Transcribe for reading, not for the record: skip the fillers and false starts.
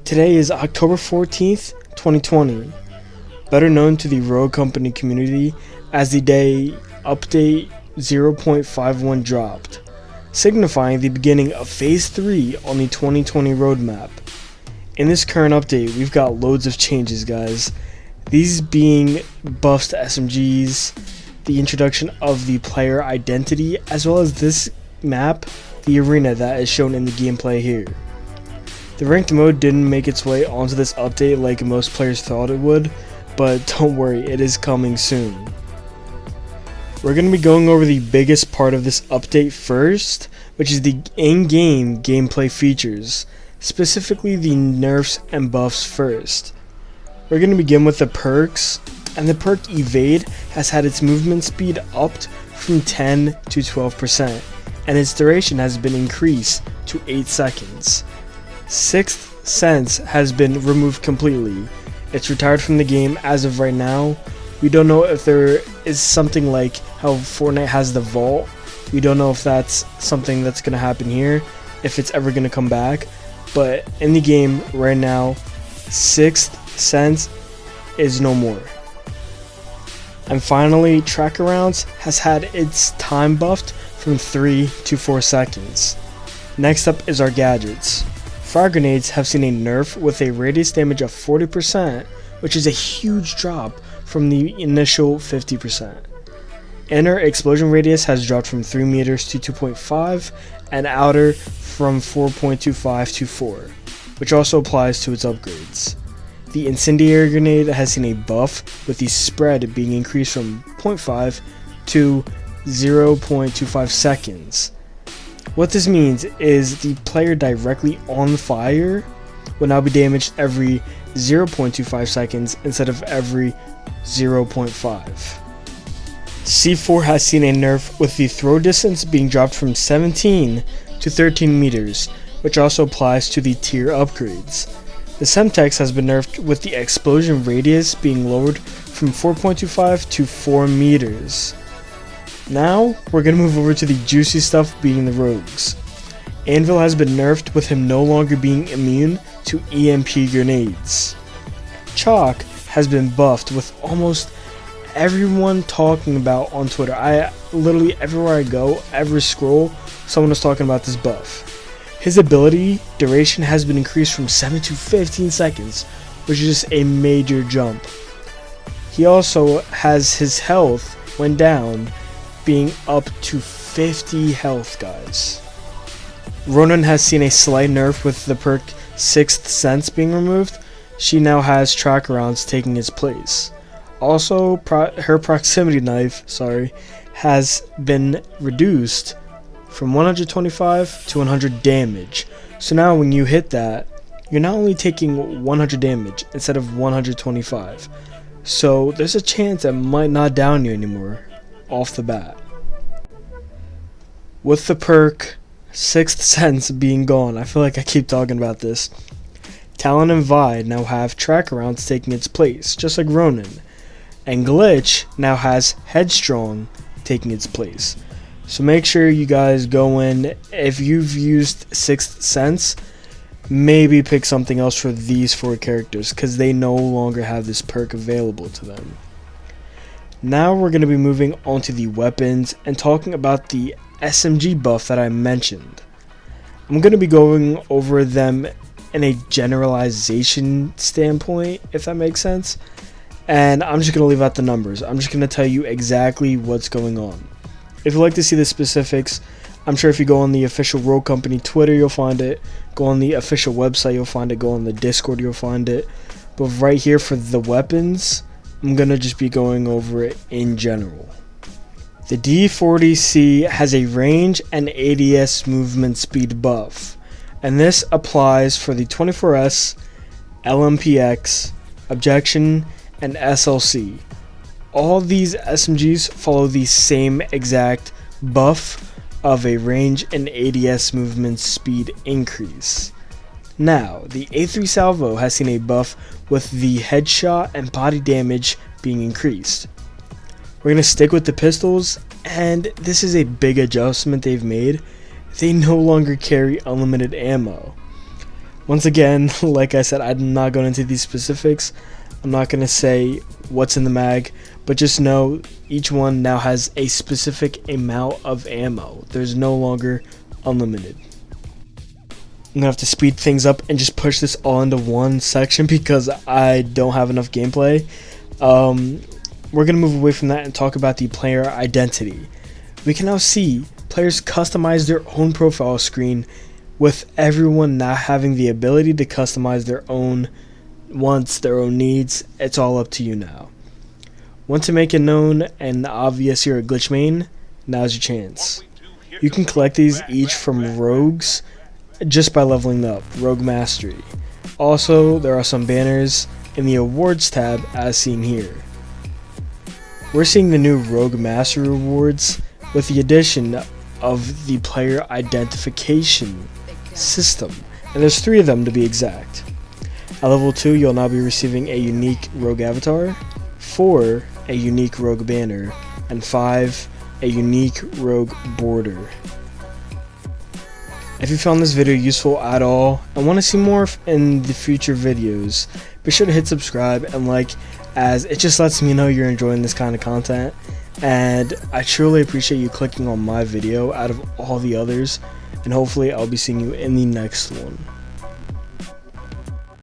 Today is October 14th, 2020, better known to the Rogue Company community as the day update 0.51 dropped, signifying the beginning of Phase 3 on the 2020 roadmap. In this current update, we've got loads of changes, guys. These being buffs to SMGs, the introduction of the player identity, as well as this map, the arena that is shown in the gameplay here. The ranked mode didn't make its way onto this update like most players thought it would, but don't worry, it is coming soon. We're going to be going over the biggest part of this update first, which is the in-game gameplay features, specifically the nerfs and buffs first. We're going to begin with the perks, and the perk Evade has had its movement speed upped from 10 to 12%, and its duration has been increased to 8 seconds. Sixth Sense has been removed completely. It's retired from the game as of right now. We don't know if there is something like how Fortnite has the vault. We don't know if that's something that's going to happen here, if it's ever going to come back. But in the game right now, Sixth Sense is no more. And finally, Tracker Rounds has had its time buffed from 3 to 4 seconds. Next up is our gadgets. Frag grenades have seen a nerf with a radius damage of 40%, which is a huge drop from the initial 50%. Inner explosion radius has dropped from 3 meters to 2.5, and outer from 4.25 to 4, which also applies to its upgrades. The incendiary grenade has seen a buff, with the spread being increased from 0.5 to 0.25 seconds. What this means is the player directly on fire will now be damaged every 0.25 seconds instead of every 0.5. C4 has seen a nerf with the throw distance being dropped from 17 to 13 meters, which also applies to the tier upgrades. The Semtex has been nerfed with the explosion radius being lowered from 4.25 to 4 meters. Now, we're going to move over to the juicy stuff, being the rogues. Anvil has been nerfed with him no longer being immune to EMP grenades. Chalk has been buffed with almost everyone talking about on Twitter. Literally everywhere I go, every scroll, someone is talking about this buff. His ability duration has been increased from 7 to 15 seconds, which is just a major jump. He also has his health went down, being up to 50 health, guys. Ronan has seen a slight nerf with the perk Sixth Sense being removed. She now has tracker rounds taking its place. Also, her proximity knife, has been reduced from 125 to 100 damage. So now when you hit that, you're not only taking 100 damage instead of 125. So there's a chance it might not down you anymore off the bat. With the perk Sixth Sense being gone, I feel like I keep talking about this, Talon and Vi now have tracker rounds taking its place, just like Ronan. And Glitch now has Headstrong taking its place. So make sure you guys go in, if you've used Sixth Sense, maybe pick something else for these 4 characters, because they no longer have this perk available to them. Now we're going to be moving on to the weapons and talking about the SMG buff that I mentioned. I'm going to be going over them in a generalization standpoint, if that makes sense. And I'm just going to leave out the numbers. I'm just going to tell you exactly what's going on. If you'd like to see the specifics, I'm sure if you go on the official Rogue Company Twitter, you'll find it. Go on the official website, you'll find it. Go on the Discord, you'll find it. But right here for the weapons, I'm going to just be going over it in general. The D40C has a range and ADS movement speed buff, and this applies for the 24S, LMPX, Objection, and SLC. All these SMGs follow the same exact buff of a range and ADS movement speed increase. Now, the A3 Salvo has seen a buff with the headshot and body damage being increased. We're going to stick with the pistols, and this is a big adjustment they've made. They no longer carry unlimited ammo. Once again, like I said, I'm not going into these specifics. I'm not going to say what's in the mag, but just know each one now has a specific amount of ammo. There's no longer unlimited. I'm going to have to speed things up and just push this all into one section because I don't have enough gameplay. We're going to move away from that and talk about the player identity. We can now see players customize their own profile screen, with everyone now having the ability to customize their own wants, their own needs. It's all up to you now. Want to make it known and obvious you're a glitch main? Now's your chance. You can collect these each from rogues just by leveling up, Rogue Mastery. Also, there are some banners in the awards tab as seen here. We're seeing the new Rogue Mastery rewards with the addition of the player identification system, and there's 3 of them to be exact. At level 2, you'll now be receiving a unique rogue avatar, 4 a unique rogue banner, and 5 a unique rogue border. If you found this video useful at all and want to see more in the future videos, be sure to hit subscribe and like, as it just lets me know you're enjoying this kind of content, and I truly appreciate you clicking on my video out of all the others, and hopefully I'll be seeing you in the next one.